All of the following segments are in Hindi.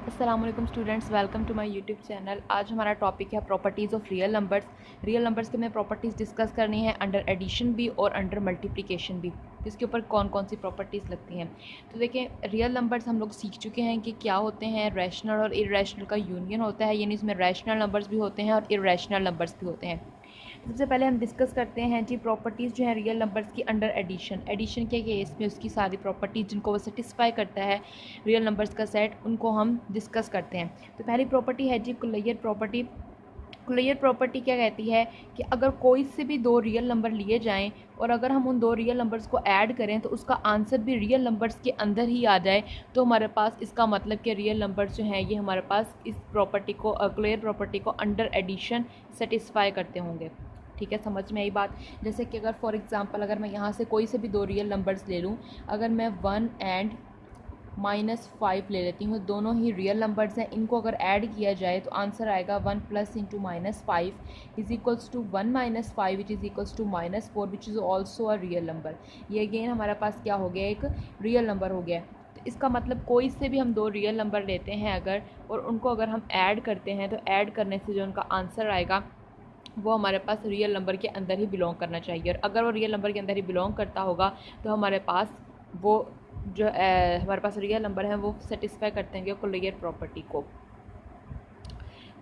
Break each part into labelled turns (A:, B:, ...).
A: अस्सलाम वालेकुम students, welcome to my YouTube channel. आज हमारा टॉपिक है properties of real numbers. Real numbers के में प्रॉपर्टीज़ डिस्कस करनी है अंडर एडिशन भी और अंडर मल्टीप्लिकेशन भी। इसके ऊपर कौन कौन सी प्रॉपर्टीज़ लगती हैं। तो देखें, रियल नंबर्स हम लोग सीख चुके हैं कि क्या होते हैं। रैशनल और इरेशनल का यूनियन होता है, यानी इसमें रैशनल नंबर्स भी होते हैं और इरेशनल नंबर्स भी होते हैं। सबसे पहले हम डिस्कस करते हैं जी प्रॉपर्टीज़ जो है रियल नंबर्स की अंडर एडिशन। एडिशन के केस में उसकी सारी प्रॉपर्टीज़ जिनको वो सेटिस्फाई करता है रियल नंबर्स का सेट, उनको हम डिस्कस करते हैं। तो पहली प्रॉपर्टी है जी कुलैयर प्रॉपर्टी। कुलैयर प्रॉपर्टी क्या कहती है कि अगर कोई से भी दो रियल नंबर लिए जाएं और अगर हम उन दो रियल नंबर्स को ऐड करें तो उसका आंसर भी रियल नंबर्स के अंदर ही आ जाए, तो हमारे पास इसका मतलब कि रियल नंबर्स जो हैं ये हमारे पास इस प्रॉपर्टी को कुलैयर प्रॉपर्टी को अंडर एडिशन सेटिस्फाई करते होंगे। ठीक है, समझ में आई बात। जैसे कि अगर फॉर एग्जांपल अगर मैं यहाँ से कोई से भी दो रियल नंबर्स ले लूँ, अगर मैं 1 एंड -5 ले लेती हूँ, दोनों ही रियल नंबर्स हैं, इनको अगर ऐड किया जाए तो आंसर आएगा 1 plus into -5 is equals to 1 -5 which is equals to -4 which is also a real number. ये अगेन हमारे पास क्या हो गया, एक रियल नंबर हो गया। तो इसका मतलब कोई से भी हम दो रियल नंबर लेते हैं अगर, और उनको अगर हम ऐड करते हैं तो ऐड करने से जो उनका आंसर आएगा वो हमारे पास रियल नंबर के अंदर ही बिलोंग करना चाहिए। और अगर वो रियल नंबर के अंदर ही बिलोंग करता होगा तो हमारे पास वो जो हमारे पास रियल नंबर है वो सेटिस्फाई करते हैं कुलैयर प्रॉपर्टी को।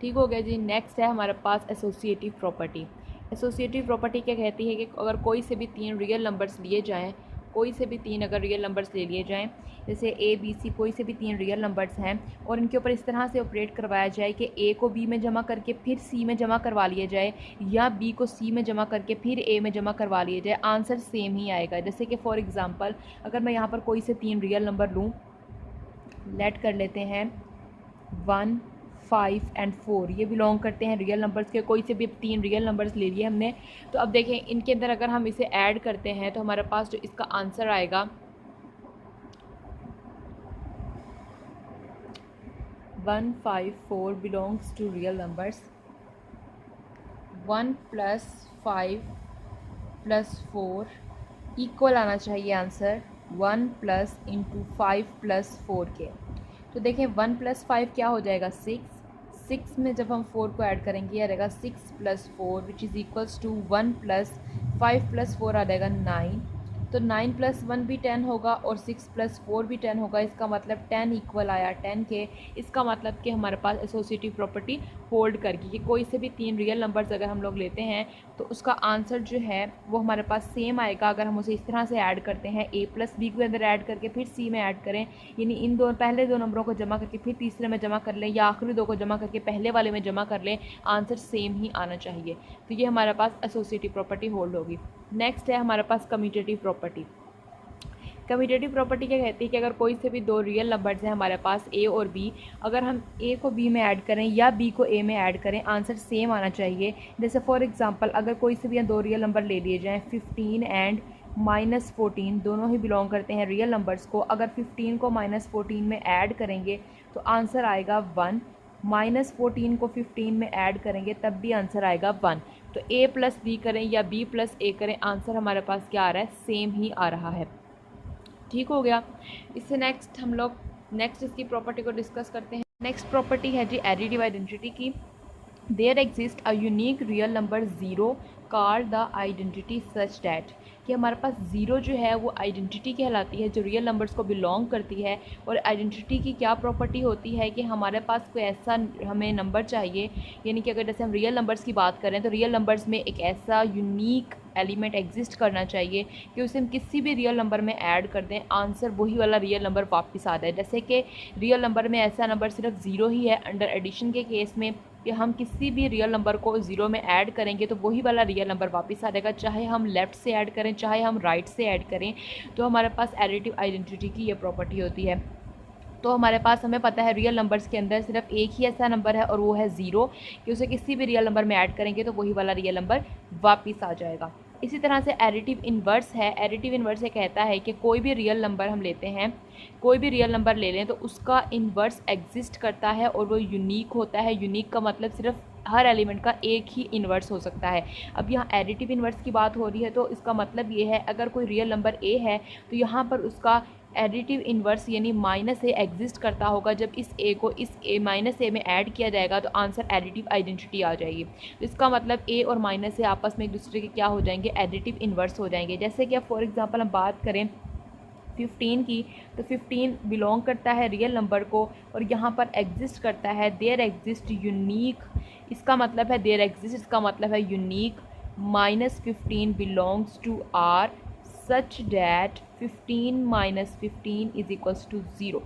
A: ठीक हो गया जी। नेक्स्ट है हमारे पास एसोसिएटिव प्रॉपर्टी। एसोसिएटिव प्रॉपर्टी क्या कहती है कि अगर कोई से भी तीन रियल नंबर्स लिए जाएँ, कोई से भी तीन अगर रियल नंबर्स ले लिए जाएँ, जैसे ए बी सी कोई से भी तीन रियल नंबर्स हैं और इनके ऊपर इस तरह से ऑपरेट करवाया जाए कि ए को बी में जमा करके फिर सी में जमा करवा लिया जाए या बी को सी में जमा करके फिर ए में जमा करवा लिया जाए, आंसर सेम ही आएगा। जैसे कि फॉर एग्ज़ाम्पल अगर मैं यहाँ पर कोई से तीन रियल नंबर लूँ, लेट कर लेते हैं 1, 5 एंड 4, ये बिलोंग करते हैं रियल नंबर्स के। कोई से भी तीन रियल नंबर्स ले लिए हमने, तो अब देखें इनके अंदर अगर हम इसे ऐड करते हैं तो हमारे पास जो इसका आंसर आएगा 1, 5, 4 belongs to real numbers. 1 + 5 + 4 equal आना चाहिए आंसर 1 प्लस इंटू 5 + 4 के। तो देखें 1 + 5 क्या हो जाएगा 6, 6 में जब हम 4 को ऐड करेंगे यह रहेगा 6 + 4 विच इज़ इक्वल्स टू 1 + 5 + 4 आ जाएगा 9। तो 9 + 1 भी 10 होगा और 6 + 4 भी 10 होगा। इसका मतलब 10 इक्वल आया 10 के। इसका मतलब कि हमारे पास एसोसिएटिव प्रॉपर्टी होल्ड करगी कि कोई से भी तीन रियल नंबर्स अगर हम लोग लेते हैं तो उसका आंसर जो है वो हमारे पास सेम आएगा अगर हम उसे इस तरह से ऐड करते हैं, a + b के अंदर ऐड करके फिर c में ऐड करें, यानी इन दो पहले दो नंबरों को जमा करके फिर तीसरे में जमा कर लें या आखिरी दो को जमा करके पहले वाले में जमा कर लें, आंसर सेम ही आना चाहिए। तो ये हमारे पास एसोसिएटिव प्रॉपर्टी होल्ड होगी। नेक्स्ट है हमारे पास कम्यूटेटिव प्रॉपर्टी। कम्यूटेटिव प्रॉपर्टी क्या कहती है कि अगर कोई से भी दो रियल नंबर्स हैं हमारे पास a और b, अगर हम a को b में ऐड करें या b को a में ऐड करें, आंसर सेम आना चाहिए। जैसे फॉर एग्जांपल अगर कोई से भी दो रियल नंबर ले लिए जाएँ 15 एंड -14, दोनों ही बिलोंग करते हैं रियल नंबर्स को। अगर 15 को -14 में ऐड करेंगे तो आंसर आएगा 1, -14 को 15 में ऐड करेंगे तब भी आंसर आएगा 1। तो a + b करें या b + a करें, आंसर हमारे पास क्या आ रहा है, सेम ही आ रहा है। ठीक हो गया। इससे नेक्स्ट हम लोग इसकी प्रॉपर्टी को डिस्कस करते हैं। नेक्स्ट प्रॉपर्टी है जी एडिटिव आइडेंटिटी की। There exist a unique real number 0 called the identity such that, कि हमारे पास ज़ीरो जो है वो आइडेंटिटी कहलाती है जो रियल नंबर्स को बिलोंग करती है। और आइडेंटिटी की क्या प्रॉपर्टी होती है कि हमारे पास कोई ऐसा हमें नंबर चाहिए, यानी कि अगर जैसे हम रियल नंबर्स की बात करें तो रियल नंबर्स में एक ऐसा यूनिक एलिमेंट एग्जिस्ट करना चाहिए कि उसे हम किसी भी रियल नंबर में ऐड कर दें, आंसर वही वाला रियल नंबर वापस आ जाए। जैसे कि रियल नंबर में ऐसा नंबर सिर्फ ज़ीरो ही है अंडर एडिशन के केस में, कि हम किसी भी रियल नंबर को ज़ीरो में ऐड करेंगे तो वही वाला रियल नंबर वापस आ जाएगा, चाहे हम लेफ़्ट से ऐड करें चाहे हम राइट से ऐड करें। तो हमारे पास एडिटिव आइडेंटिटी की ये प्रॉपर्टी होती है। तो हमारे पास हमें पता है रियल नंबर्स के अंदर सिर्फ एक ही ऐसा नंबर है और वो है ज़ीरो, कि उसे किसी भी रियल नंबर में ऐड करेंगे तो वही वाला रियल नंबर वापस आ जाएगा। इसी तरह से एडिटिव इन्वर्स है। एडिटिव इन्वर्स ये कहता है कि कोई भी रियल नंबर हम लेते हैं, कोई भी रियल नंबर ले लें तो उसका इन्वर्स एग्जिस्ट करता है और वो यूनिक होता है। यूनिक का मतलब सिर्फ हर एलिमेंट का एक ही इन्वर्स हो सकता है। अब यहाँ एडिटिव इन्वर्स की बात हो रही है तो इसका मतलब ये है अगर कोई रियल नंबर ए है तो यहाँ पर उसका एडिटिव इन्वर्स यानी माइनस ए एग्जिस्ट करता होगा, जब इस ए को इस ए माइनस ए में ऐड किया जाएगा तो आंसर एडिटिव आइडेंटिटी आ जाएगी। तो इसका मतलब ए और माइनस ए आपस में एक दूसरे के क्या हो जाएंगे, एडिटिव इन्वर्स हो जाएंगे। जैसे कि अब फॉर एग्जांपल हम बात करें 15 की, तो 15 बिलोंग करता है रियल नंबर को और यहाँ पर एग्जिस्ट करता है देयर एग्जिस्ट यूनिक, इसका मतलब है देयर एग्जिस्ट, इसका मतलब है unique -15 belongs to R such that 15 - 15 is equals to 0।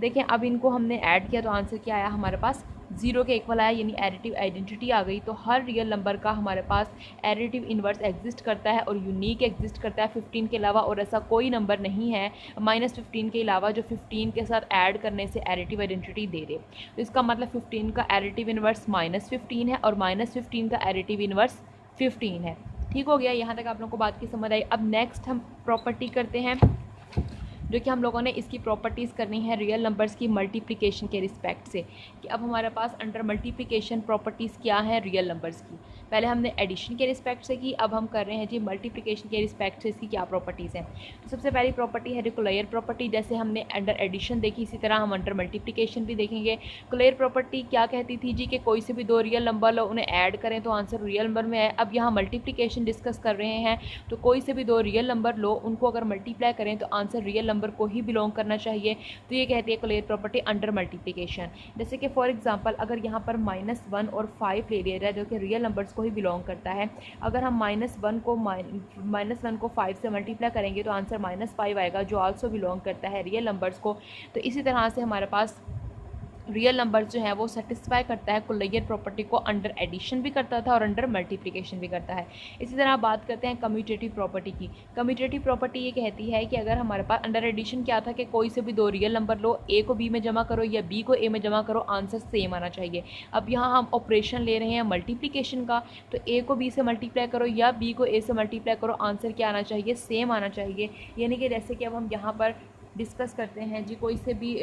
A: देखें अब इनको हमने ऐड किया तो आंसर क्या आया, हमारे पास 0 के इक्वल आया, यानी एडिटिव आइडेंटिटी आ गई। तो हर रियल नंबर का हमारे पास एडिटिव इन्वर्स एग्जिस्ट करता है और यूनिक एग्जिस्ट करता है 15 के अलावा, और ऐसा कोई नंबर नहीं है -15 के अलावा जो 15 के साथ ऐड करने से एडिटिव आइडेंटिटी दे दे। तो इसका मतलब 15 का एडिटिव इन्वर्स -15 है और -15 का एडिटिव इन्वर्स 15 है। ठीक हो गया, यहाँ तक आप लोगों को बात की समझ आई। अब नेक्स्ट हम प्रॉपर्टी करते हैं, जो कि हम लोगों ने इसकी प्रॉपर्टीज़ करनी है रियल नंबर्स की मल्टीप्लिकेशन के रिस्पेक्ट से, कि अब हमारे पास अंडर मल्टीप्लिकेशन प्रॉपर्टीज़ क्या हैं रियल नंबर्स की। पहले हमने एडिशन के रिस्पेक्ट से की, अब हम कर रहे हैं जी मल्टीप्लिकेशन के रिस्पेक्ट से इसकी क्या प्रॉपर्टीज़ हैं। तो सबसे पहली प्रॉपर्टी है कुलेयर प्रॉपर्टी। जैसे हमने अंडर एडिशन देखी, इसी तरह हम अंडर मल्टीप्लिकेशन भी देखेंगे। कुलेयर प्रॉपर्टी क्या कहती थी जी, कि कोई से भी दो रियल नंबर लो, उन्हें ऐड करें तो आंसर रियल नंबर में है। अब यहाँ मल्टीप्लिकेशन डिस्कस कर रहे हैं, तो कोई से भी दो रियल नंबर लो, उनको अगर मल्टीप्लाई करें तो आंसर रियल नंबर को ही बिलोंग करना चाहिए। तो ये कहती है कुलेयर प्रॉपर्टी अंडर मल्टीप्लिकेशन। जैसे कि फॉर एग्जांपल अगर यहाँ पर -1 और 5 ले लिया जाए, जो कि रियल नंबर्स को ही बिलोंग करता है, अगर हम -1 को 5 से मल्टीप्लाई करेंगे तो आंसर -5 आएगा, जो आल्सो बिलोंग करता है रियल नंबर्स को। तो इसी तरह से हमारे पास रियल नंबर जो है वो सेटिस्फाई करता है कुलेयर प्रॉपर्टी को, अंडर एडिशन भी करता था और अंडर मल्टीप्लिकेशन भी करता है। इसी तरह बात करते हैं कम्यूटेटिव प्रॉपर्टी की। कम्यूटेटिव प्रॉपर्टी ये कहती है कि अगर हमारे पास अंडर एडिशन क्या था, कि कोई से भी दो रियल नंबर लो, ए को बी में जमा करो या बी को ए में जमा करो, आंसर सेम आना चाहिए। अब यहाँ हम ऑपरेशन ले रहे हैं मल्टीप्लिकेशन का, तो ए को बी से मल्टीप्लाई करो या बी को ए से मल्टीप्लाई करो, आंसर क्या आना चाहिए, सेम आना चाहिए। यानी कि जैसे कि अब हम यहाँ पर डिस्कस करते हैं जी, कोई से भी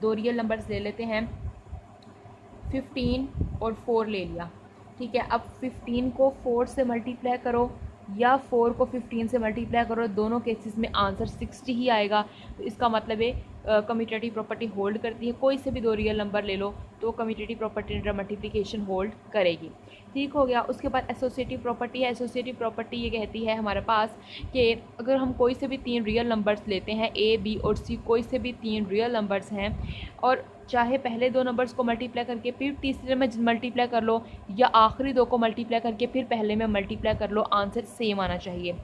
A: दो रियल नंबर्स ले लेते हैं, 15 और 4 ले लिया, ठीक है। अब 15 को 4 से मल्टीप्लाई करो या 4 को 15 से मल्टीप्लाई करो, दोनों केसेस में आंसर 60 ही आएगा। तो इसका मतलब है कम्यूटेटिव प्रॉपर्टी होल्ड करती है। कोई से भी दो रियल नंबर ले लो तो commutative property under multiplication hold करेगी। ठीक हो गया। उसके बाद एसोसिएटिव प्रॉपर्टी है। एसोसिएटिव प्रॉपर्टी ये कहती है हमारे पास कि अगर हम कोई से भी 3 रियल नंबर्स लेते हैं, ए बी और सी, कोई से भी 3 रियल नंबर्स हैं, और चाहे पहले दो नंबर्स को मल्टीप्लाई करके फिर तीसरे में मल्टीप्लाई कर लो, या आखिरी दो को मल्टीप्लाई करके फिर पहले में मल्टीप्लाई कर लो, आंसर सेम आना चाहिए।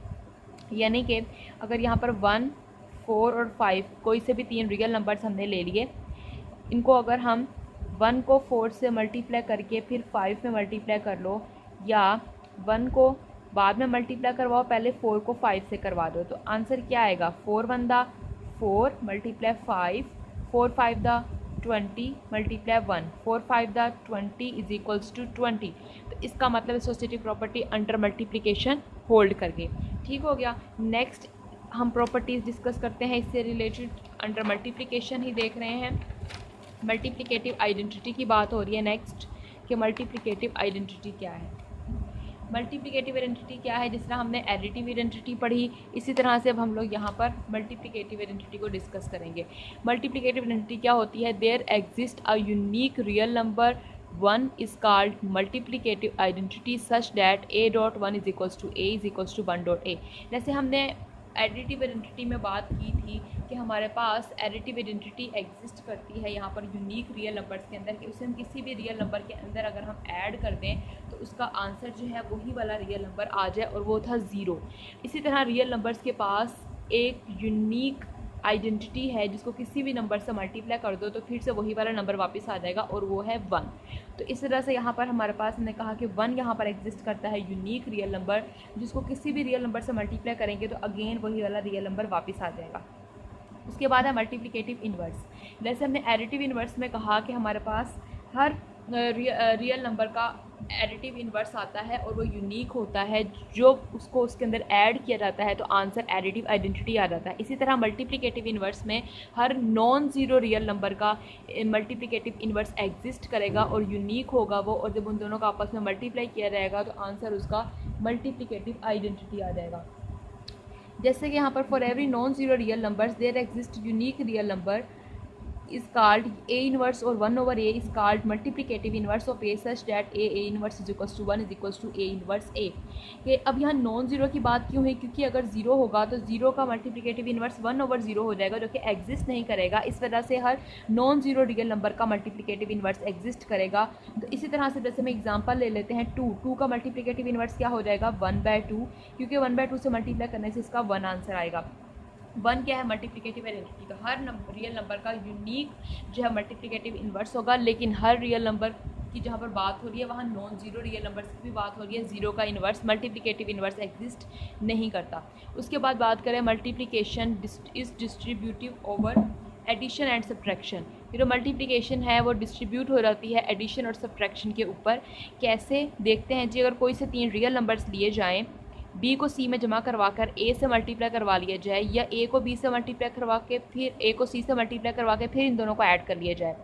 A: यानी कि अगर यहाँ पर 1, 4 और 5 कोई से भी 3 रियल नंबर्स हमने ले लिए, इनको अगर हम 1 को 4 से मल्टीप्लाई करके फिर 5 में मल्टीप्लाई कर लो, या 1 को बाद में मल्टीप्लाई करवाओ, पहले 4 को 5 से करवा दो, तो आंसर क्या आएगा, 4 1 दा 4 मल्टीप्लाई 5, 4 5 दा 20 मल्टीप्लाई 1, 4 5 दा 20 इज इक्वल्स टू 20। तो इसका मतलब associative property under multiplication hold करके। ठीक हो गया। नेक्स्ट हम प्रॉपर्टीज़ डिस्कस करते हैं इससे रिलेटेड, अंडर मल्टीप्लिकेशन ही देख रहे हैं। मल्टीप्लिकेटिव आइडेंटिटी की बात हो रही है नेक्स्ट, कि मल्टीप्लिकेटिव आइडेंटिटी क्या है। मल्टीप्लिकेटिव आइडेंटिटी क्या है, जिस तरह हमने एडिटिव आइडेंटिटी पढ़ी, इसी तरह से अब हम लोग यहाँ पर मल्टीप्लिकेटिव आइडेंटिटी को डिस्कस करेंगे। मल्टीप्लिकेटिव आइडेंटिटी क्या होती है, there exist a unique real number 1 is called multiplicative identity such that a.1 is equals to a is equals to 1.a। जैसे हमने एडिटिव आइडेंटिटी में बात की थी कि हमारे पास एडिटिव आइडेंटिटी एग्जिस्ट करती है यहाँ पर यूनिक रियल नंबर्स के अंदर, कि उसे हम किसी भी रियल नंबर के अंदर अगर हम ऐड कर दें तो उसका आंसर जो है वही वाला रियल नंबर आ जाए, और वो था 0। इसी तरह रियल नंबर्स के पास एक यूनिक आइडेंटिटी है, जिसको किसी भी नंबर से मल्टीप्लाई कर दो तो फिर से वही वाला नंबर वापस आ जाएगा, और वो है 1। तो इस तरह से यहाँ पर हमारे पास हमने कहा कि 1 यहाँ पर एग्जिस्ट करता है यूनिक रियल नंबर, जिसको किसी भी रियल नंबर से मल्टीप्लाई करेंगे तो अगेन वही वाला रियल नंबर वापस आ जाएगा। उसके बाद है मल्टीप्लिकेटिव इन्वर्स। जैसे हमने एडिटिव इन्वर्स में कहा कि हमारे पास हर रियल नंबर का एडिटिव इन्वर्स आता है और वो यूनिक होता है, जो उसको उसके अंदर ऐड किया जाता है तो आंसर एडिटिव आइडेंटिटी आ जाता है। इसी तरह मल्टीप्लिकेटिव इन्वर्स में हर नॉन ज़ीरो रियल नंबर का मल्टीप्लिकेटिव इन्वर्स एग्जिस्ट करेगा और यूनिक होगा वो, और जब उन दोनों का आपस में मल्टीप्लाई किया जाएगा तो आंसर उसका मल्टीप्लिकेटिव आइडेंटिटी आ जाएगा। जैसे कि यहाँ पर for every non zero real numbers there exist unique real number is called A inverse or 1 over A is called multiplicative inverse of A such that A inverse is equals to 1 is equals to A inverse A। ये अब यहाँ नॉन ज़ीरो की बात क्यों है, क्योंकि अगर ज़ीरो होगा तो ज़ीरो का मल्टीप्लिकेटिव इन्वर्स 1 ओवर ज़ीरो हो जाएगा, जो कि एग्जिस्ट नहीं करेगा। इस वजह से हर नॉन ज़ीरो रियल नंबर का मल्टीप्लिकेटिव इन्वर्स एग्जिस्ट करेगा। तो इसी तरह से जैसे हम एग्जांपल ले लेते हैं, टू का मल्टीप्लिकेटिव इन्वर्स क्या हो जाएगा, 1/2, क्योंकि 1/2 से मल्टीप्लाई करने से इसका 1 आंसर आएगा। 1 क्या है, मल्टीप्लिकेटिव आइडेंटिटी का, हर रियल नंबर का यूनिक जो है मल्टीप्लिकेटिव इन्वर्स होगा। लेकिन हर रियल नंबर की जहाँ पर बात हो रही है वहाँ नॉन जीरो रियल नंबर्स की भी बात हो रही है, ज़ीरो का इन्वर्स मल्टीप्लिकेटिव इन्वर्स एग्जिस्ट नहीं करता। उसके बाद बात करें multiplication is distributive over addition and subtraction. ये जो मल्टीप्लिकेशन है वो डिस्ट्रीब्यूट हो जाती है एडिशन और सब्ट्रैक्शन के ऊपर। कैसे देखते हैं जी, अगर कोई से 3 रियल नंबर्स लिए जाएँ, बी को सी में जमा करवा कर ए से मल्टीप्लाई करवा लिया जाए, या ए को बी से मल्टीप्लाई करवा के फिर ए को सी से मल्टीप्लाई करवा के फिर इन दोनों को ऐड कर लिया जाए,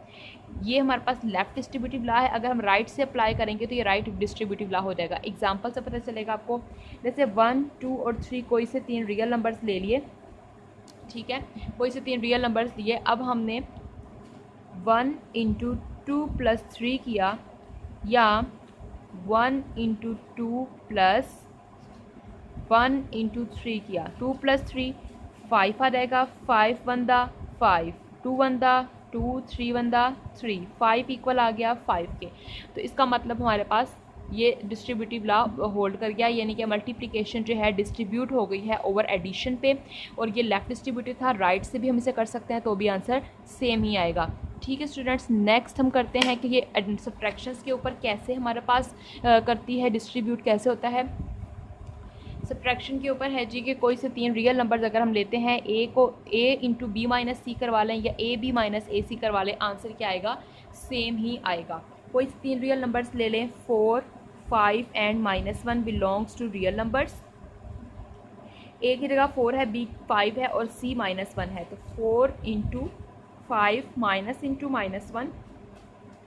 A: ये हमारे पास लेफ्ट डिस्ट्रीब्यूटिव लॉ है। अगर हम राइट से अप्लाई करेंगे तो ये राइट डिस्ट्रीब्यूटिव लॉ हो जाएगा। एग्जांपल से पता चलेगा आपको, जैसे 1, 2 और 3 कोई से 3 रियल नंबर्स ले लिए, ठीक है, कोई से 3 रियल नंबर्स लिए। अब हमने 1 × 2 + 3 किया, या 1 × 2 + 1 × 3 किया, 2 + 3 5 आ जाएगा, 5 1 5, 2 1 2, 3 1 3, 5 इक्वल आ गया 5 के। तो इसका मतलब हमारे पास ये डिस्ट्रीब्यूटिव लॉ होल्ड कर गया, यानी कि मल्टीप्लिकेशन जो है डिस्ट्रीब्यूट हो गई है ओवर एडिशन पे, और ये लेफ्ट डिस्ट्रीब्यूटिव था, राइट से भी हम इसे कर सकते हैं तो भी आंसर सेम ही आएगा। ठीक है स्टूडेंट्स, नेक्स्ट हम करते हैं कि ये सब्ट्रैक्शंस के ऊपर कैसे हमारे पास करती है डिस्ट्रीब्यूट, कैसे होता है। सब्ट्रैक्शन के ऊपर है जी कि कोई से 3 रियल नंबर्स अगर हम लेते हैं, ए को a × b - c करवा लें या ab - ac करवा लें, आंसर क्या आएगा, सेम ही आएगा। कोई से 3 रियल नंबर्स ले लें, 4, 5 and -1 belongs to real numbers. a की जगह 4 है, b 5 है और c -1 है, तो 4 × 5 -1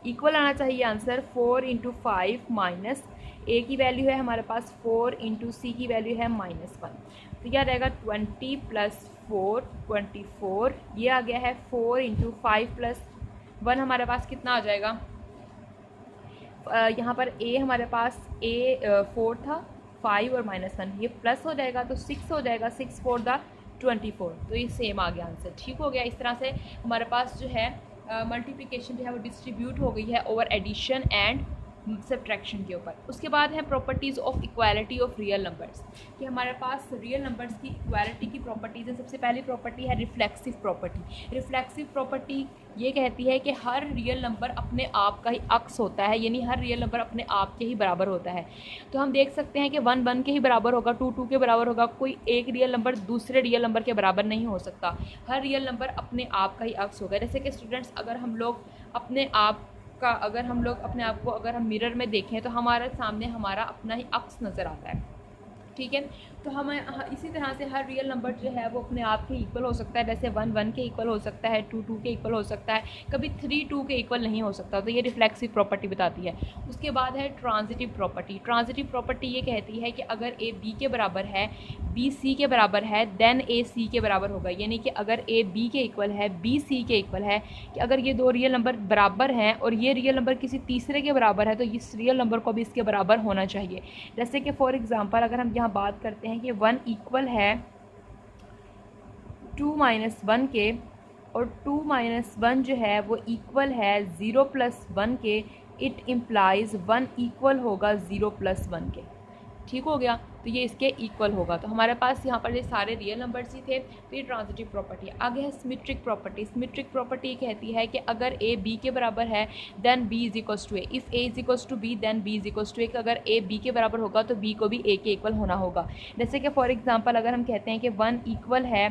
A: इक्वल आना चाहिए आंसर। 4 × 5 ए की वैल्यू है हमारे पास 4 × सी की वैल्यू है -1, तो क्या रहेगा 20 + 4 24, ये आ गया है 4 × 5 + 1 हमारे पास कितना आ जाएगा, यहाँ पर ए हमारे पास 4 था, 5 और -1 ये प्लस हो जाएगा तो 6 हो जाएगा, 6 4 24, तो ये सेम आ गया आंसर। ठीक हो गया। इस तरह से हमारे पास जो है मल्टीप्लिकेशन जो है वो डिस्ट्रीब्यूट हो गई है ओवर एडिशन एंड सब्ट्रैक्शन के ऊपर। उसके बाद है properties of equality of real numbers, कि हमारे पास रियल नंबर्स की इक्वालिटी की प्रॉपर्टीज़ है। सबसे पहली प्रॉपर्टी है रिफ्लेक्सिव प्रॉपर्टी। रिफ्लेक्सिव प्रॉपर्टी ये कहती है कि हर रियल नंबर अपने आप का ही अक्स होता है, यानी हर रियल नंबर अपने आप के ही बराबर होता है। तो हम देख सकते हैं कि 1 1 के ही बराबर होगा, 2 2 के बराबर होगा, कोई एक रियल नंबर दूसरे रियल नंबर के बराबर नहीं हो सकता। हर रियल नंबर अपने आप का ही अक्स होगा। जैसे कि स्टूडेंट्स, अगर हम लोग अपने आप को अगर हम मिरर में देखें तो हमारे सामने हमारा अपना ही अक्स नज़र आता है, ठीक है। तो हमें इसी तरह से हर रियल नंबर जो है वो अपने आप के इक्वल हो सकता है। जैसे 1 1 के इक्वल हो सकता है, 2 2 के इक्वल हो सकता है, कभी 3 2 के इक्वल नहीं हो सकता। तो ये रिफ्लेक्सिव प्रॉपर्टी बताती है। उसके बाद है ट्रांजिटिव प्रॉपर्टी। ट्रांजिटिव प्रॉपर्टी ये कहती है कि अगर ए बी के बराबर है, बी सी के बराबर है, देन ए सी के बराबर होगा। यानी कि अगर ए बी के इक्वल है, बी सी के इक्वल है, कि अगर ये दो रियल नंबर बराबर हैं और ये रियल नंबर किसी तीसरे के बराबर है, तो इस रियल नंबर को भी इसके बराबर होना चाहिए। जैसे कि फॉर एग्जांपल अगर हम यहाँ बात करते हैं कि 1 इक्वल है 2 - 1 के, और 2 - 1 जो है वो इक्वल है 0 + 1 के, इट इम्प्लाइज 1 इक्वल होगा 0 + 1 के। ठीक हो गया, तो ये इसके इक्वल होगा। तो हमारे पास यहाँ पर ये सारे रियल नंबर्स ही थे, तो ये ट्रांजिटिव प्रॉपर्टी। आगे है सिमेट्रिक प्रॉपर्टी। सिमेट्रिक प्रॉपर्टी कहती है कि अगर ए बी के बराबर है, then b is equals to a. If a is equals to b, then b is equals to a. अगर ए बी के बराबर होगा तो बी को भी ए के इक्वल होना होगा। जैसे कि फॉर एग्जाम्पल अगर हम कहते हैं कि 1 इक्वल है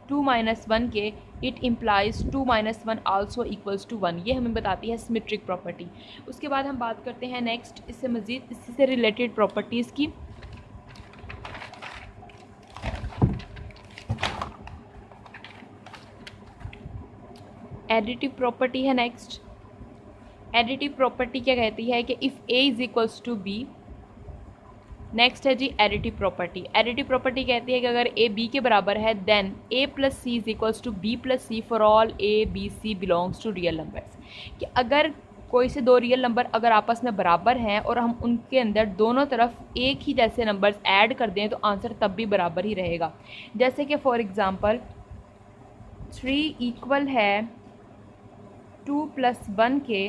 A: 2 - 1 के, it implies 2 - 1 also equals to 1। ये हमें बताती है सिमेट्रिक प्रॉपर्टी। उसके बाद हम बात करते हैं नेक्स्ट इससे मज़ीद इसी से रिलेटेड प्रॉपर्टीज़ की। एडिटिव प्रॉपर्टी है नेक्स्ट। एडिटिव प्रॉपर्टी क्या कहती है कि if A is equals to B, next है जी एडिटिव प्रॉपर्टी। एडिटिव प्रॉपर्टी कहती है कि अगर ए बी के बराबर है then A plus C is equals to B plus C for all A B C belongs to real numbers. कि अगर कोई से दो रियल नंबर अगर आपस में बराबर हैं और हम उनके अंदर दोनों तरफ एक ही जैसे नंबर्स ऐड कर दें तो आंसर तब भी बराबर ही रहेगा। जैसे कि फॉर एग्ज़ाम्पल 3 इक्वल है 2 + 1 के,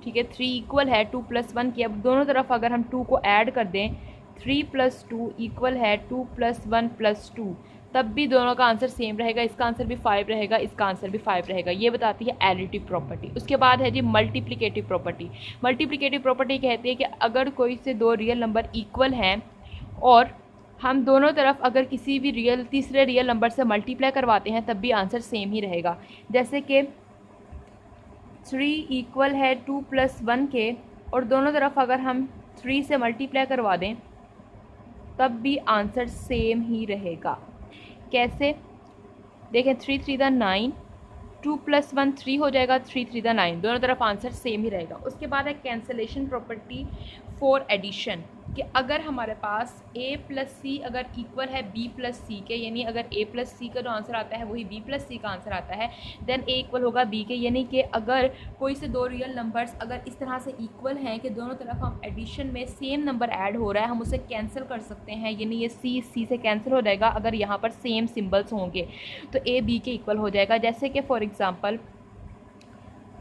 A: ठीक है, 3 इक्वल है 2 + 1 के। अब दोनों तरफ अगर हम 2 को ऐड कर दें, 3 + 2 इक्वल है 2 + 1 + 2, तब भी दोनों का आंसर सेम रहेगा। इसका आंसर भी 5 रहेगा, इसका आंसर भी 5 रहेगा। ये बताती है एडिटिव प्रॉपर्टी। उसके बाद है जी मल्टीप्लिकेटिव प्रॉपर्टी। मल्टीप्लिकेटिव प्रॉपर्टी कहती है कि अगर कोई से दो रियल नंबर इक्वल हैं और हम दोनों तरफ अगर किसी भी तीसरे रियल नंबर से मल्टीप्लाई करवाते हैं तब भी आंसर सेम ही रहेगा। जैसे कि 3 इक्वल है 2 + 1 के और दोनों तरफ अगर हम 3 से मल्टीप्लाई करवा दें तब भी आंसर सेम ही रहेगा। कैसे? देखें, 3 × 3 = 9, 2 + 1 3 हो जाएगा, 3 × 3 = 9, दोनों तरफ आंसर सेम ही रहेगा। उसके बाद है कैंसलेशन प्रॉपर्टी फॉर एडिशन। कि अगर हमारे पास a + c अगर इक्वल है b + c के, यानी अगर a + c का जो आंसर आता है वही b + c का आंसर आता है, देन a इक्वल होगा b के। यानी कि अगर कोई से दो रियल नंबर्स अगर इस तरह से इक्वल हैं कि दोनों तरफ हम एडिशन में सेम नंबर ऐड हो रहा है, हम उसे कैंसिल कर सकते हैं। यानी ये c से कैंसिल हो जाएगा अगर यहाँ पर सेम सिम्बल्स होंगे, तो a b के इक्वल हो जाएगा। जैसे कि फॉर एग्ज़ाम्पल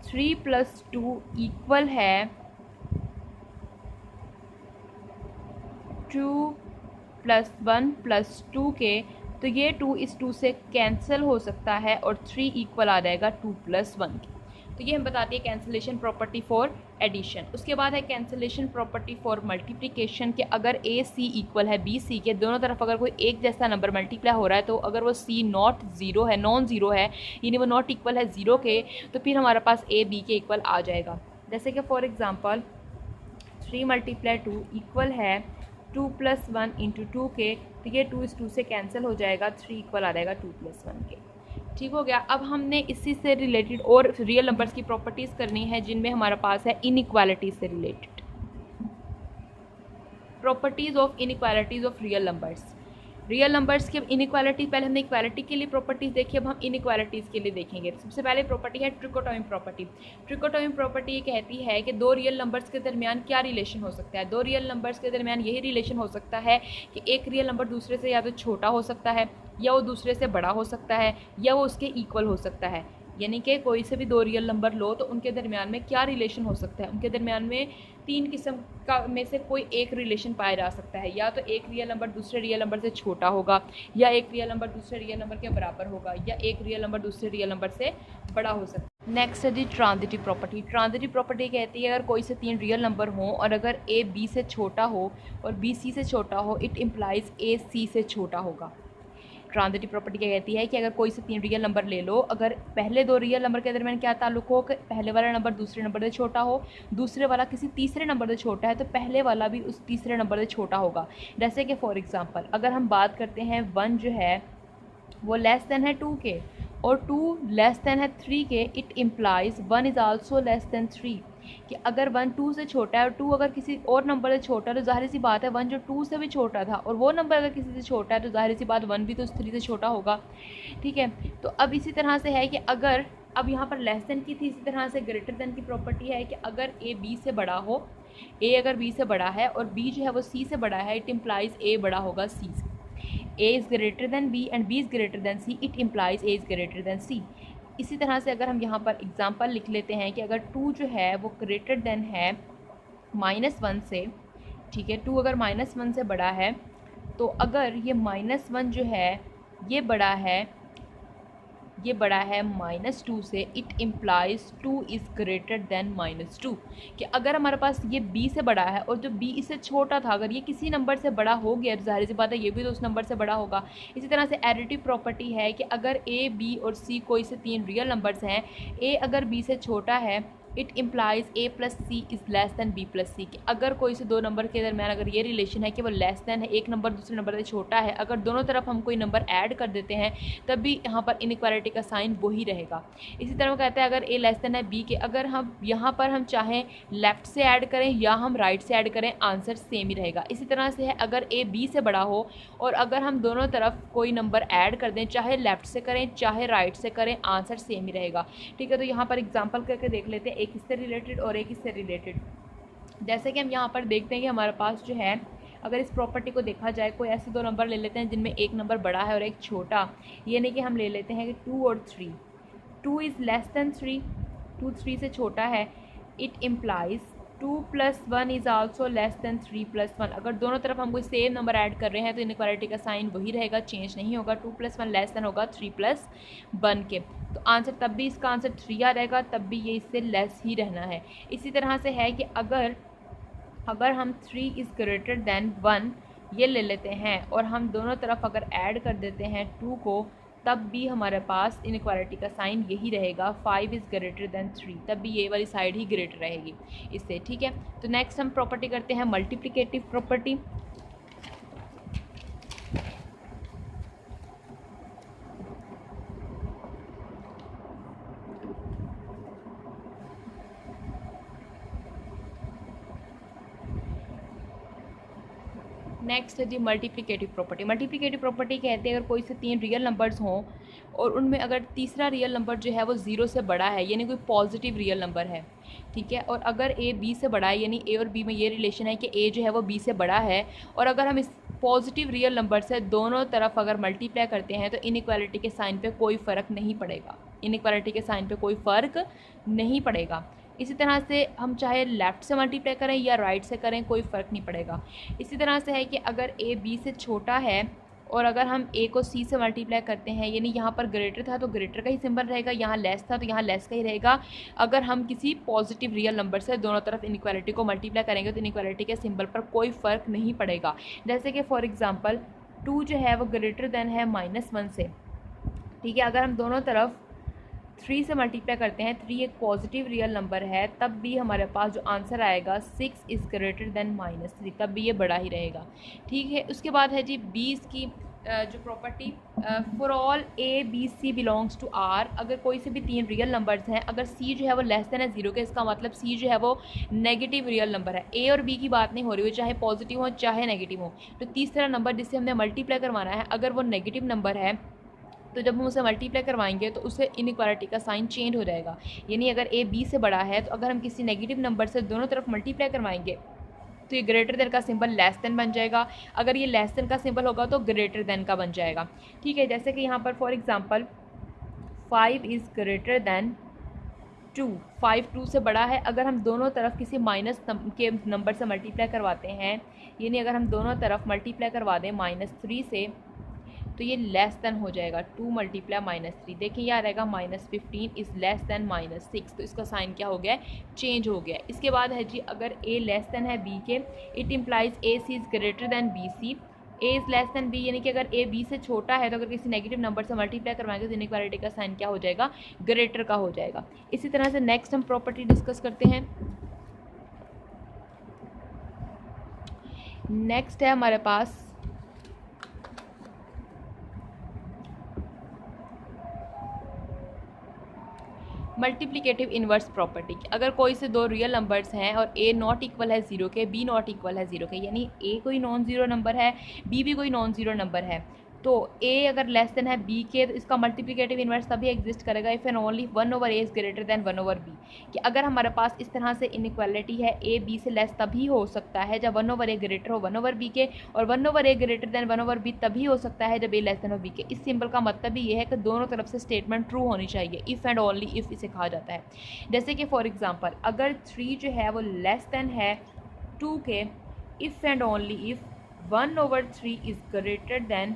A: 3 + 2 इक्वल है 2 + 1 + 2 के, तो ये 2 इस 2 से कैंसिल हो सकता है और 3 इक्वल आ जाएगा 2 + 1 के। तो ये हम बताती है कैंसिलेशन प्रॉपर्टी फॉर एडिशन। उसके बाद है कैंसिलेशन प्रॉपर्टी फॉर मल्टीप्लिकेशन। कि अगर a c इक्वल है b c के, दोनों तरफ अगर कोई एक जैसा नंबर मल्टीप्लाई हो रहा है तो अगर वो c नॉट ज़ीरो है, नॉन ज़ीरो है, यानी वो नॉट इक्वल है 0 के, तो फिर हमारे पास a b के इक्वल आ जाएगा। जैसे कि फॉर एग्ज़ाम्पल 3 × 2 इक्वल है 2 + 1 × 2 के, तो ये 2 इस 2 से कैंसिल हो जाएगा, 3 इक्वल आ जाएगा 2 + 1 के। ठीक हो गया। अब हमने इसी से रिलेटेड और रियल नंबर्स की प्रॉपर्टीज़ करनी है जिनमें हमारे पास है इनइक्वालिटीज़ से related. Properties of inequalities of real numbers. Real numbers की इनइक्वालिटी, पहले हमने इक्वालिटी के लिए प्रॉपर्टीज़ देखी, अब हम इनइक्वालिटीज़ के लिए देखेंगे। सबसे पहले प्रॉपर्टी है ट्रिकोटोमी प्रॉपर्टी। ट्रिकोटोमी प्रॉपर्टी ये कहती है कि दो रियल नंबर्स के दरमियान क्या रिलेशन हो सकता है। दो रियल नंबर्स के दरमियान यही रिलेशन हो सकता है कि एक रियल नंबर दूसरे से या तो छोटा हो सकता है, या वो दूसरे से बड़ा हो सकता है, या वो उसके इक्वल हो सकता है। यानी कि कोई से भी दो रियल नंबर लो तो उनके दरमियान में क्या रिलेशन हो सकता है। उनके दरमियान में 3 किस्म का में से कोई एक रिलेशन पाया जा सकता है। या तो एक रियल नंबर दूसरे रियल नंबर से छोटा होगा, या एक रियल नंबर दूसरे रियल नंबर के बराबर होगा, या एक रियल नंबर दूसरे रियल नंबर से बड़ा हो सकता है। नेक्स्ट है जी ट्रांजिटिव प्रॉपर्टी। ट्रांजिटिव प्रॉपर्टी कहती है अगर कोई से 3 रियल नंबर हों और अगर a b से छोटा हो और b c से छोटा हो, इट इम्प्लाइज a c से छोटा होगा। ट्रांजिटिव प्रॉपर्टी क्या कहती है कि अगर कोई से 3 रियल नंबर ले लो, अगर पहले 2 रियल नंबर के दरमियान क्या ताल्लुक हो कि पहले वाला नंबर दूसरे नंबर से छोटा हो, दूसरे वाला किसी तीसरे नंबर से छोटा है, तो पहले वाला भी उस तीसरे नंबर से छोटा होगा। जैसे कि फॉर एग्ज़ाम्पल अगर हम बात करते हैं 1 जो है वो लेस देन है 2 के और 2 लेस देन है 3 के, it implies 1 is also less than 3। कि अगर 1 2 से छोटा है और 2 अगर किसी और नंबर से छोटा है तो जाहिर सी बात है 1 जो 2 से भी छोटा था और वो नंबर अगर किसी से छोटा है तो जाहिर सी बात 1 भी तो उस 3 से छोटा होगा। ठीक है, तो अब इसी तरह से है कि अगर अब यहाँ पर लेस देन की थी, इसी तरह से ग्रेटर देन की प्रॉपर्टी है कि अगर a b से बड़ा हो, a अगर b से बड़ा है और b जो है वो c से बड़ा है, इट इम्प्लाइज a बड़ा होगा c से। a is greater then b and b is greater then c, it implies a is greater then c। इसी तरह से अगर हम यहाँ पर एग्जांपल लिख लेते हैं कि अगर 2 जो है वो ग्रेटर देन है -1 से, ठीक है, 2 अगर -1 से बड़ा है, तो अगर ये -1 जो है ये बड़ा है -2 से, it implies 2 is greater then -2। कि अगर हमारे पास ये b से बड़ा है और जो b इससे छोटा था, अगर ये किसी नंबर से बड़ा हो गया तो जाहिर सी बात है ये भी तो उस नंबर से बड़ा होगा। इसी तरह से एडिटिव प्रॉपर्टी है कि अगर a b और c कोई से 3 रियल नंबर्स हैं, a अगर b से छोटा है it implies a plus c is less than b plus c. अगर कोई से दो नंबर के दरमियान अगर ये रिलेशन है कि वो लेस दैन है, एक नंबर दूसरे नंबर से छोटा है, अगर दोनों तरफ हम कोई नंबर ऐड कर देते हैं तब भी यहाँ पर इनइक्वालिटी का साइन वही रहेगा। इसी तरह वो कहता है अगर ए लेस दैन है बी के, अगर हम यहाँ पर हम चाहें लेफ़्ट से ऐड करें या हम राइट से ऐड करें, आंसर सेम ही रहेगा। इसी तरह से है अगर ए बी से बड़ा हो और अगर हम दोनों तरफ कोई नंबर ऐड कर दें, चाहे लेफ़्ट से करें चाहे राइट से करें, आंसर सेम ही रहेगा। ठीक है, तो यहाँ पर एग्जाम्पल करके देख लेते हैं, एक इससे रिलेटेड और एक इससे रिलेटेड। जैसे कि हम यहाँ पर देखते हैं कि हमारे पास जो है, अगर इस प्रॉपर्टी को देखा जाए, कोई ऐसे दो नंबर ले लेते हैं जिनमें एक नंबर बड़ा है और एक छोटा, ये नहीं कि हम ले लेते हैं कि 2 और 3, 2 इज़ लेस दैन 3, 2 3 से छोटा है। It implies 2 + 1 is also less than 3 + 1। अगर दोनों तरफ हम कोई सेम नंबर ऐड कर रहे हैं तो इनइक्वालिटी का साइन वही रहेगा, चेंज नहीं होगा। 2 + 1 लेस दैन होगा 3 + 1 के, तो आंसर तब भी इसका आंसर 3 आ जाएगा, तब भी ये इससे लेस ही रहना है। इसी तरह से है कि अगर हम 3 इज़ ग्रेटर दैन 1 ये ले लेते हैं और हम दोनों तरफ अगर ऐड कर देते हैं 2 को, तब भी हमारे पास इनइक्वालिटी का साइन यही रहेगा। 5 इज़ ग्रेटर दैन 3, तब भी ये वाली साइड ही ग्रेटर रहेगी इससे। ठीक है, तो नेक्स्ट हम प्रॉपर्टी करते हैं मल्टीप्लिकेटिव प्रॉपर्टी। नेक्स्ट है जी मल्टीप्लिकेटिव प्रॉपर्टी। मल्टीप्लिकेटिव प्रॉपर्टी कहते हैं अगर कोई से 3 रियल नंबर्स हों और उनमें अगर तीसरा रियल नंबर जो है वो 0 से बड़ा है, यानी कोई पॉजिटिव रियल नंबर है, ठीक है, और अगर ए बी से बड़ा है, यानी ए और बी में ये रिलेशन है कि ए जो है वो बी से बड़ा है, और अगर हम इस पॉजिटिव रियल नंबर से दोनों तरफ अगर मल्टीप्लाई करते हैं तो इनइक्वालिटी के साइन पे कोई फ़र्क नहीं पड़ेगा, इनइक्वालिटी के साइन पे कोई फ़र्क नहीं पड़ेगा। इसी तरह से हम चाहे लेफ़्ट से मल्टीप्लाई करें या राइट से करें, कोई फ़र्क नहीं पड़ेगा। इसी तरह से है कि अगर ए बी से छोटा है और अगर हम ए को सी से मल्टीप्लाई करते हैं, यानी यहाँ पर ग्रेटर था तो ग्रेटर का ही सिंबल रहेगा, यहाँ लेस था तो यहाँ लेस का ही रहेगा। अगर हम किसी पॉजिटिव रियल नंबर से दोनों तरफ इनइक्वालिटी को मल्टीप्लाई करेंगे तो इनइक्वालिटी के सिंबल पर कोई फ़र्क नहीं पड़ेगा। जैसे कि फॉर एग्ज़ाम्पल 2 जो है वो ग्रेटर देन है -1 से, ठीक है, अगर हम दोनों तरफ 3 से मल्टीप्लाई करते हैं, 3 एक पॉजिटिव रियल नंबर है, तब भी हमारे पास जो आंसर आएगा 6 इज़ ग्रेटर देन -3, तब भी ये बड़ा ही रहेगा। ठीक है, उसके बाद है जी 20 की जो property, for all A B C belongs to R. अगर कोई से भी 3 रियल नंबर्स हैं, अगर सी जो है वो लेस देन है 0 के, इसका मतलब सी जो है वो नेगेटिव रियल नंबर है। ए और बी की बात नहीं हो रही हो, चाहे पॉजिटिव हो चाहे नेगेटिव हो, तो तीसरा नंबर जिससे हमने मल्टीप्लाई करवाना है अगर वो नेगेटिव नंबर है तो जब हम उसे मल्टीप्लाई करवाएंगे तो उससे इनइक्वालिटी का साइन चेंज हो जाएगा। यानी अगर ए बी से बड़ा है तो अगर हम किसी नेगेटिव नंबर से दोनों तरफ मल्टीप्लाई करवाएंगे तो ये ग्रेटर देन का सिंबल लेस देन बन जाएगा, अगर ये लेस देन का सिंबल होगा तो ग्रेटर देन का बन जाएगा। ठीक है, जैसे कि यहाँ पर for example 5 is greater then 2, 5 2 से बड़ा है। अगर हम दोनों तरफ किसी माइनस के नंबर से मल्टीप्लाई करवाते हैं, यानी अगर हम दोनों तरफ मल्टीप्लाई करवा दें -3 से, तो ये लेस देन हो जाएगा 2 × -3। देखिए यहाँ रहेगा -15 इज़ लेस देन -6, तो इसका साइन क्या हो गया, चेंज हो गया। इसके बाद है जी अगर ए लेस देन है बी के, it implies A C is greater than B C. A is less than B, यानी कि अगर ए बी से छोटा है तो अगर किसी नेगेटिव नंबर से मल्टीप्लाई करवाएंगे तो इनइक्वालिटी का साइन क्या हो जाएगा, ग्रेटर का हो जाएगा। इसी तरह से नेक्स्ट हम प्रॉपर्टी डिस्कस करते हैं। नेक्स्ट है हमारे पास मल्टीप्लिकेटिव इन्वर्स प्रॉपर्टी। अगर कोई से 2 रियल नंबर्स हैं और a नॉट इक्वल है 0 के, b नॉट इक्वल है 0 के, यानी a कोई नॉन ज़ीरो नंबर है, b भी कोई नॉन ज़ीरो नंबर है, तो a अगर लेस देन है b के तो इसका मल्टीप्लिकेटिव इन्वर्स तभी एग्जिस्ट करेगा if and only 1/a is greater then 1/b। कि अगर हमारे पास इस तरह से इनइक्वालिटी है a b से लेस तभी हो सकता है जब 1/a ग्रेटर हो 1/b के, और 1/a ग्रेटर देन 1/b तभी हो सकता है जब a लेस देन हो b के। इस सिंबल का मतलब भी ये है कि दोनों तरफ से स्टेटमेंट ट्रू होनी चाहिए, इफ़ एंड ओनली इफ़ इसे कहा जाता है। जैसे कि फॉर एग्जाम्पल अगर 3 जो है वो लेस देन है 2 के, if and only if 1/3 is greater then,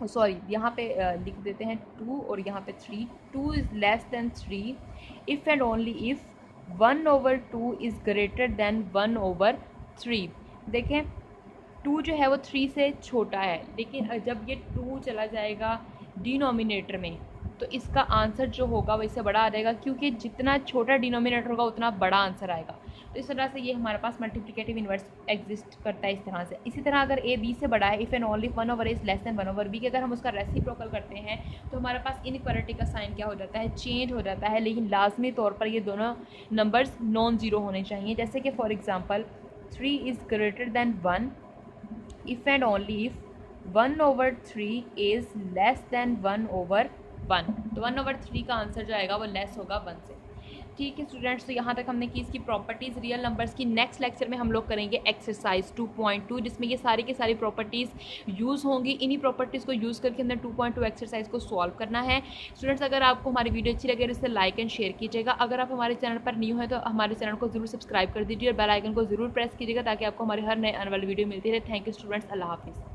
A: sorry यहाँ पे लिख देते हैं 2 और यहाँ पे 3, 2 is less then 3 if and only if 1/2 is greater then 1/3। देखें 2 जो है वो 3 से छोटा है, लेकिन जब ये 2 चला जाएगा डिनोमिनेटर में तो इसका आंसर जो होगा वो इससे बड़ा आ जाएगा, क्योंकि जितना छोटा डिनोमिनेटर होगा उतना बड़ा आंसर आएगा। तो इस तरह से ये हमारे पास मल्टीप्लिकेटिव इन्वर्स एग्जिस्ट करता है इस तरह से। इसी तरह अगर ए बी से बड़ा है, if and only 1/a is less than 1/b कि अगर हम उसका रेसिप्रोकल करते हैं तो हमारे पास इनइक्वालिटी का साइन क्या हो जाता है, चेंज हो जाता है। लेकिन लाजमी तौर पर ये दोनों नंबर्स नॉन ज़ीरो होने चाहिए। जैसे कि for example 3 is greater then 1 if and only if 1/3 is less then 1/1। तो 1/3 का आंसर जो आएगा वो लेस होगा 1 से। ठीक है स्टूडेंट्स, तो यहाँ तक हमने की इसकी प्रॉपर्टीज़ रियल नंबर्स की। नेक्स्ट लेक्चर में हम लोग करेंगे एक्सरसाइज 2.2 जिसमें ये सारी की सारी प्रॉपर्टीज़ यूज़ होंगी। इन्हीं प्रॉपर्टीज़ को यूज़ करके हमने 2.2 एक्सरसाइज को सॉल्व करना है। स्टूडेंट्स, अगर आपको हमारी वीडियो अच्छी लगे तो इसे लाइक एंड शेयर कीजिएगा। अगर आप हमारे चैनल पर न्यू है तो हमारे चैनल को जरूर सब्सक्राइब कर दीजिए और बेल आइकन को जरूर प्रेस कीजिएगा ताकि आपको हमारे हर नए आने वाली वीडियो मिलती रहे। थैंक यू स्टूडेंट्स, अल्लाह हाफिज़।